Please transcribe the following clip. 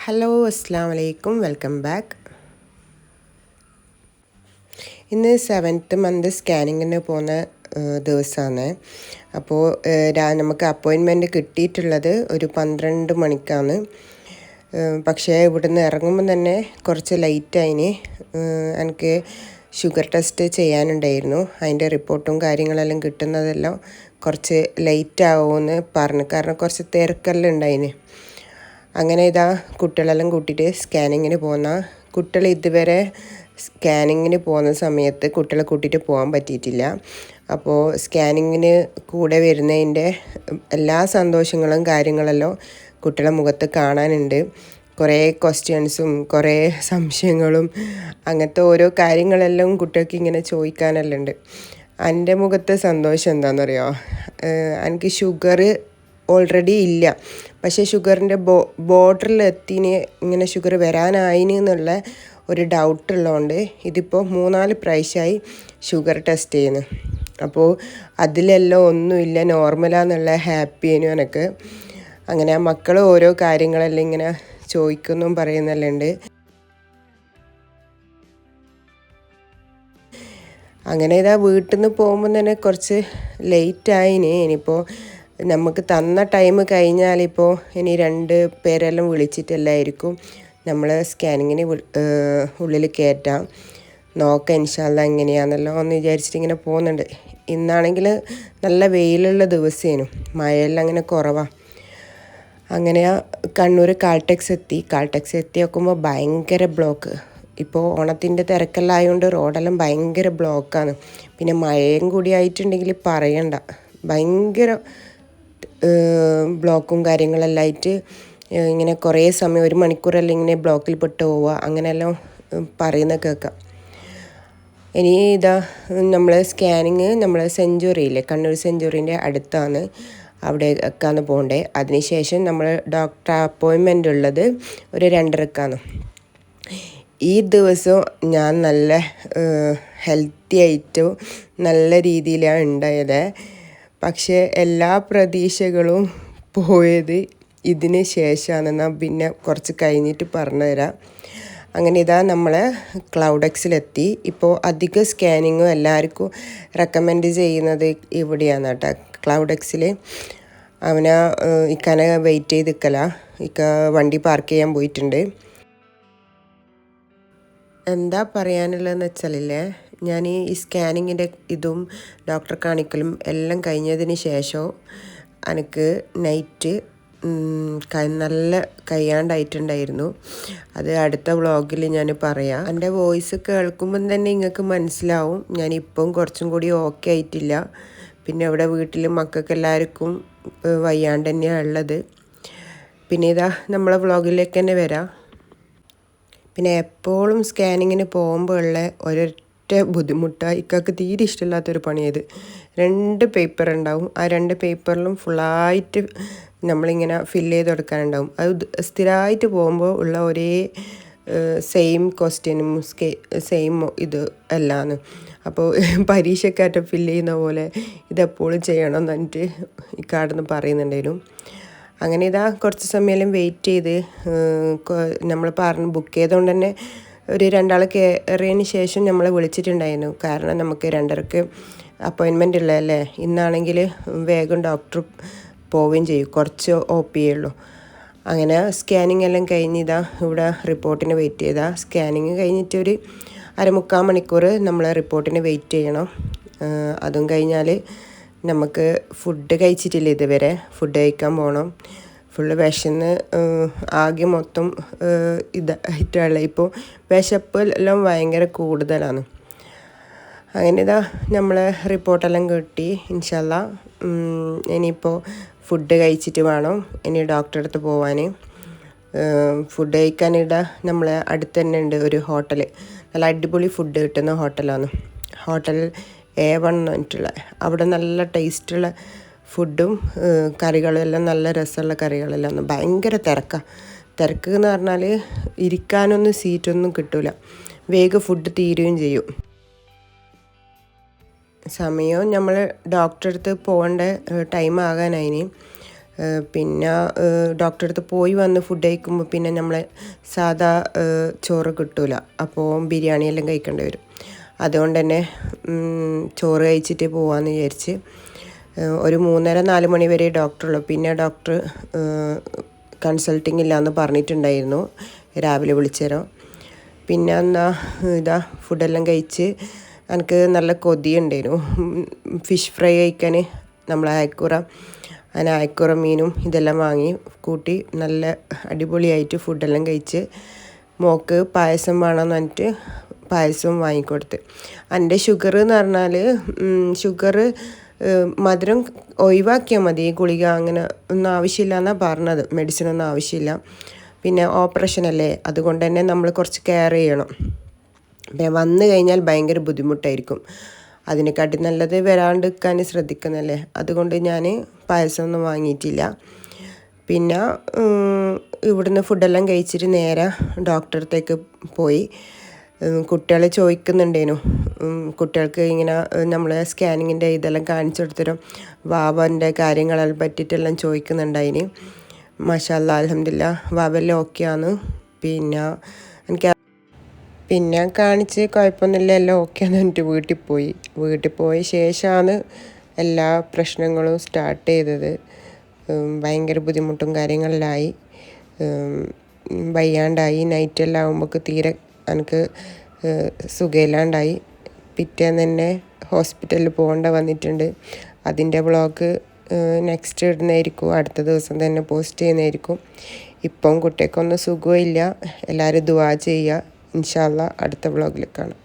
Hello അസ്സാം വലൈക്കും welcome back. ഇന്ന് 7th മന്ത് സ്കാനിങ്ങിന് പോകുന്ന ദിവസമാണ്. അപ്പോൾ നമുക്ക് അപ്പോയിൻമെൻറ്റ് കിട്ടിയിട്ടുള്ളത് ഒരു 12 മണിക്കാണ്. പക്ഷേ ഇവിടുന്ന് ഇറങ്ങുമ്പോൾ തന്നെ കുറച്ച് ലേറ്റായിന്. എനിക്ക് ഷുഗർ ടെസ്റ്റ് ചെയ്യാനുണ്ടായിരുന്നു. അതിൻ്റെ റിപ്പോർട്ടും കാര്യങ്ങളെല്ലാം കിട്ടുന്നതെല്ലാം കുറച്ച് ലേറ്റ് ആവുമെന്ന് പറഞ്ഞു. കാരണം കുറച്ച് തിരക്കെല്ലാം ഉണ്ടായിന്. അങ്ങനെ ഇതാ കുട്ടികളെല്ലാം കൂട്ടിയിട്ട് സ്കാനിങ്ങിന് പോകുന്ന കുട്ടികൾ ഇതുവരെ സ്കാനിങ്ങിന് പോകുന്ന സമയത്ത് കുട്ടികളെ കൂട്ടിയിട്ട് പോകാൻ പറ്റിയിട്ടില്ല. അപ്പോൾ സ്കാനിങ്ങിന് കൂടെ വരുന്നതിൻ്റെ എല്ലാ സന്തോഷങ്ങളും കാര്യങ്ങളെല്ലാം കുട്ടികളെ മുഖത്ത് കാണാനുണ്ട്. കുറേ ക്വസ്റ്റ്യൻസും കുറേ സംശയങ്ങളും അങ്ങനത്തെ ഓരോ കാര്യങ്ങളെല്ലാം കുട്ടികൾക്ക് ഇങ്ങനെ ചോദിക്കാനെല്ലാം ഉണ്ട്. എൻ്റെ മുഖത്തെ സന്തോഷം എന്താണെന്നറിയോ? എനിക്ക് ഷുഗർ ഓൾറെഡി ഇല്ല, പക്ഷേ ഷുഗറിൻ്റെ ബോർഡറിൽ എത്തിന് ഇങ്ങനെ ഷുഗർ വരാനായിന് എന്നുള്ള ഒരു ഡൗട്ടുള്ളതുകൊണ്ട് ഇതിപ്പോൾ 3-4 പ്രാവശ്യമായി ഷുഗർ ടെസ്റ്റ് ചെയ്യുന്നു. അപ്പോൾ അതിലെല്ലാം ഒന്നുമില്ല, നോർമലാന്നുള്ള ഹാപ്പിയേനു എനിക്ക്. അങ്ങനെ ആ മക്കൾ ഓരോ കാര്യങ്ങളെല്ലാം ഇങ്ങനെ ചോദിക്കുന്നും പറയുന്നെല്ലാം ഉണ്ട്. അങ്ങനെ ഇതാ വീട്ടിൽ നിന്ന് പോകുമ്പോൾ തന്നെ കുറച്ച് ലേറ്റായിന്. ഇനിയിപ്പോൾ നമുക്ക് തന്ന ടൈം കഴിഞ്ഞാലിപ്പോൾ ഇനി 2 പേരെല്ലാം വിളിച്ചിട്ടല്ലായിരിക്കും നമ്മൾ സ്കാനിങ്ങിന് ഉള്ളിൽ കയറ്റാം. നോക്കാം ഇൻഷാല്ലാ എങ്ങനെയാണെന്നല്ലോ എന്ന് വിചാരിച്ചിട്ട് ഇങ്ങനെ പോകുന്നുണ്ട്. ഇന്നാണെങ്കിൽ നല്ല വെയിലുള്ള ദിവസേനു, മഴയെല്ലാം അങ്ങനെ കുറവാണ്. അങ്ങനെ കണ്ണൂർ കാൾടെക്സ് എത്തി നോക്കുമ്പോൾ ഭയങ്കര ബ്ലോക്ക്. ഇപ്പോൾ ഓണത്തിൻ്റെ തിരക്കെല്ലാം ആയതുകൊണ്ട് റോഡെല്ലാം ഭയങ്കര ബ്ലോക്കാണ്. പിന്നെ മഴയും കൂടി ആയിട്ടുണ്ടെങ്കിൽ പറയണ്ട, ഭയങ്കര ബ്ലോക്കും കാര്യങ്ങളെല്ലാം ആയിട്ട് ഇങ്ങനെ കുറേ സമയം 1 മണിക്കൂറെല്ലാം ഇങ്ങനെ ബ്ലോക്കിൽ പെട്ട് പോവുക, അങ്ങനെയെല്ലാം പറയുന്ന കേൾക്കാം. ഇനി ഇതാ നമ്മൾ സ്കാനിങ് നമ്മൾ സെഞ്ച്വറിയില്ലേ, കണ്ണൂർ സെഞ്ച്വറീൻ്റെ അടുത്താണ്, അവിടേക്കാണ് പോകേണ്ടത്. അതിനുശേഷം നമ്മൾ ഡോക്ടർ അപ്പോയിൻമെൻ്റ് ഉള്ളത് ഒരു 2:30-ക്കാണ്. ഈ ദിവസം ഞാൻ നല്ല ഹെൽത്തി ആയിട്ടും നല്ല രീതിയിലാണ് ഉണ്ടായത്. പക്ഷേ എല്ലാ പ്രതീക്ഷകളും പോയത് ഇതിന് ശേഷമാണെന്നാൽ പിന്നെ കുറച്ച് കഴിഞ്ഞിട്ട് പറഞ്ഞുതരാം. അങ്ങനെ ഇതാ നമ്മൾ ക്ലൗഡെക്സിലെത്തി. ഇപ്പോൾ അധികം സ്കാനിങ്ങും എല്ലാവർക്കും റെക്കമെൻഡ് ചെയ്യുന്നത് ഇവിടെയാണ് കേട്ടോ, ക്ലൗഡെക്സിൽ. അവനെ ഇക്കാനെ വെയിറ്റ് ചെയ്ത് നിൽക്കല, ഇക്ക വണ്ടി പാർക്ക് ചെയ്യാൻ പോയിട്ടുണ്ട്. എന്താ പറയാനുള്ളതെന്ന് വെച്ചാലില്ലേ, ഞാൻ ഈ സ്കാനിങ്ങിൻ്റെ ഇതും ഡോക്ടറെ കാണിക്കലും എല്ലാം കഴിഞ്ഞതിന് ശേഷം എനിക്ക് നൈറ്റ് നല്ല കഴിയാണ്ടായിട്ടുണ്ടായിരുന്നു. അത് അടുത്ത വ്ളോഗിൽ ഞാൻ പറയാം. എൻ്റെ വോയിസ് കേൾക്കുമ്പം തന്നെ നിങ്ങൾക്ക് മനസ്സിലാവും ഞാനിപ്പം കുറച്ചും കൂടി ഓക്കെ ആയിട്ടില്ല. പിന്നെ ഇവിടെ വീട്ടിൽ മക്കൾക്ക് എല്ലാവർക്കും വയ്യാണ്ട് തന്നെയാണ് ഉള്ളത്. പിന്നെ ഇതാ നമ്മളെ വ്ളോഗിലേക്ക് തന്നെ വരാം. പിന്നെ എപ്പോഴും സ്കാനിങ്ങിന് പോകുമ്പോൾ ഉള്ള ഒരൊറ്റ ബുദ്ധിമുട്ടാണ്, ഇക്കാക്ക് തീരെ ഇഷ്ടമില്ലാത്തൊരു പണിയത്. 2 പേപ്പർ ഉണ്ടാവും, ആ 2 പേപ്പറിലും ഫുള്ളായിട്ട് നമ്മളിങ്ങനെ ഫില്ല് ചെയ്ത് കൊടുക്കാനുണ്ടാവും. അത് സ്ഥിരമായിട്ട് പോകുമ്പോൾ ഉള്ള ഒരേ സെയിം ക്വസ്റ്റ്യനും സെയിം ഇത് എല്ലാമാണ്. അപ്പോൾ പരീക്ഷക്കായിട്ട് ഫില്ല് ചെയ്യുന്ന പോലെ ഇതെപ്പോഴും ചെയ്യണം എന്ന് പറഞ്ഞിട്ട് ഇക്കാടെന്ന് പറയുന്നുണ്ടായിരുന്നു. അങ്ങനെ ഇതാ കുറച്ച് സമയം വെയിറ്റ് ചെയ്ത് നമ്മൾ ബുക്ക് ചെയ്തുകൊണ്ട് തന്നെ ഒരു 2 ആൾ കയറിയതിന് ശേഷം നമ്മളെ വിളിച്ചിട്ടുണ്ടായിരുന്നു. കാരണം നമുക്ക് 2:30-ക്ക് അപ്പോയിൻമെൻ്റ് ഉള്ളതല്ലേ. ഇന്നാണെങ്കിൽ വേഗം ഡോക്ടർ പോവുകയും ചെയ്യും, കുറച്ച് OP ഉള്ളൂ. അങ്ങനെ സ്കാനിങ് എല്ലാം കഴിഞ്ഞ് ഇതാ ഇവിടെ റിപ്പോർട്ടിന് വെയിറ്റ് ചെയ്താൽ സ്കാനിങ് കഴിഞ്ഞിട്ട് ഒരു 1/4 മണിക്കൂർ നമ്മൾ റിപ്പോർട്ടിന് വെയിറ്റ് ചെയ്യണം. അതും കഴിഞ്ഞാൽ നമുക്ക് ഫുഡ് കഴിച്ചിട്ടില്ല ഇതുവരെ, ഫുഡ് കഴിക്കാൻ പോകണം. ഫുള്ള് വിശന്ന് ആകെ മൊത്തം ഇതായിട്ടുള്ള ഇപ്പോൾ വിശപ്പ് എല്ലാം ഭയങ്കര കൂടുതലാണ്. അങ്ങനെ ഇതാ നമ്മൾ റിപ്പോർട്ടെല്ലാം കിട്ടി. ഇൻഷാല്ലാ ഇനിയിപ്പോൾ ഫുഡ് കഴിച്ചിട്ട് വേണം ഇനി ഡോക്ടറെ അടുത്ത് പോവാൻ. ഫുഡ് കഴിക്കാനിവിടെ നമ്മളെ അടുത്ത് തന്നെ ഉണ്ട് ഒരു ഹോട്ടൽ, നല്ല അടിപൊളി ഫുഡ് കിട്ടുന്ന ഹോട്ടലാണ്. ഹോട്ടൽ A1 എന്ന് പറഞ്ഞിട്ടുള്ള, അവിടെ നല്ല ടേസ്റ്റുള്ള ഫുഡും കറികളും എല്ലാം നല്ല രസമുള്ള കറികളെല്ലാം. ഭയങ്കര തിരക്ക് എന്ന് പറഞ്ഞാൽ ഇരിക്കാനൊന്നും സീറ്റൊന്നും കിട്ടില്ല, വേഗം ഫുഡ് തീരുകയും ചെയ്യും. സമയവും നമ്മൾ ഡോക്ടറെ അടുത്ത് പോകേണ്ട ടൈം ആകാനായിന്. പിന്നെ ഡോക്ടറെ അടുത്ത് പോയി വന്ന് ഫുഡ് കഴിക്കുമ്പോൾ പിന്നെ നമ്മളെ സാധാ ചോറ് കിട്ടൂല, അപ്പോൾ ബിരിയാണി എല്ലാം കഴിക്കേണ്ടി വരും. അതുകൊണ്ട് തന്നെ ചോറ് കഴിച്ചിട്ട് പോകാമെന്ന് വിചാരിച്ച് ഒരു 3:30-4 മണി വരെ ഡോക്ടറുള്ളൂ. പിന്നെ ഡോക്ടർ കൺസൾട്ടിങ് ഇല്ലയെന്ന് പറഞ്ഞിട്ടുണ്ടായിരുന്നു രാവിലെ വിളിച്ചേരോ. പിന്നെ എന്നാൽ ഇതാ ഫുഡെല്ലാം കഴിച്ച് എനിക്ക് നല്ല കൊതിയുണ്ടായിരുന്നു ഫിഷ് ഫ്രൈ കഴിക്കാൻ. നമ്മൾ അയക്കൂറ മീനും ഇതെല്ലാം വാങ്ങി കൂട്ടി നല്ല അടിപൊളിയായിട്ട് ഫുഡെല്ലാം കഴിച്ച് മോക്ക് പായസം വേണമെന്ന് പറഞ്ഞിട്ട് പായസവും വാങ്ങിക്കൊടുത്ത്. എൻ്റെ ഷുഗർ എന്ന് പറഞ്ഞാൽ ഷുഗർ മധുരം ഒഴിവാക്കിയാൽ മതി, ഗുളിക അങ്ങനെ ഒന്നും ആവശ്യമില്ല എന്നാണ് പറഞ്ഞത്, മെഡിസിനൊന്നും ആവശ്യമില്ല. പിന്നെ ഓപ്പറേഷനല്ലേ, അതുകൊണ്ട് തന്നെ നമ്മൾ കുറച്ച് കെയർ ചെയ്യണം. പിന്നെ വന്നു കഴിഞ്ഞാൽ ഭയങ്കര ബുദ്ധിമുട്ടായിരിക്കും, അതിനെക്കാട്ടി നല്ലത് വരാണ്ടിരിക്കാൻ ശ്രദ്ധിക്കുന്നല്ലേ. അതുകൊണ്ട് ഞാൻ പായസമൊന്നും വാങ്ങിയിട്ടില്ല. പിന്നെ ഇവിടുന്ന് ഫുഡെല്ലാം കഴിച്ചിട്ട് നേരെ ഡോക്ടറെ അടുത്തേക്ക് പോയി. കുട്ടികൾ ചോദിക്കുന്നുണ്ടേനു, കുട്ടികൾക്ക് ഇങ്ങനെ നമ്മൾ സ്കാനിങ്ങിൻ്റെ ഇതെല്ലാം കാണിച്ചു കൊടുത്തരും വാവൻ്റെ കാര്യങ്ങളെല്ലാം പറ്റിയിട്ടെല്ലാം ചോദിക്കുന്നുണ്ടായിന്. മാഷാ അല്ലാഹ് അൽഹംദുലില്ലാ വാവെല്ലാം ഓക്കെയാണ്. പിന്നെ കാണിച്ച് കുഴപ്പമൊന്നുമില്ല, എല്ലാം ഓക്കെയാന്ന് പറഞ്ഞിട്ട് വീട്ടിൽ പോയ ശേഷമാണ് എല്ലാ പ്രശ്നങ്ങളും സ്റ്റാർട്ട് ചെയ്തത്. ഭയങ്കര ബുദ്ധിമുട്ടും കാര്യങ്ങളിലായി, വയ്യാണ്ടായി. നൈറ്റെല്ലാം ആകുമ്പോൾ തീരെ എനിക്ക് സുഖമില്ലാണ്ടായി. പിറ്റേന്ന് തന്നെ ഹോസ്പിറ്റലിൽ പോകേണ്ട വന്നിട്ടുണ്ട്. അതിൻ്റെ വ്ളോഗ് നെക്സ്റ്റ് ഇടുന്നതായിരിക്കും, അടുത്ത ദിവസം തന്നെ പോസ്റ്റ് ചെയ്യുന്നതായിരിക്കും. ഇപ്പം കുട്ടിക്കൊന്നും സുഖമില്ല, എല്ലാവരും ദുആ ചെയ്യുക. ഇൻഷാ അല്ലാഹ് അടുത്ത വ്ളോഗിൽ കാണാം.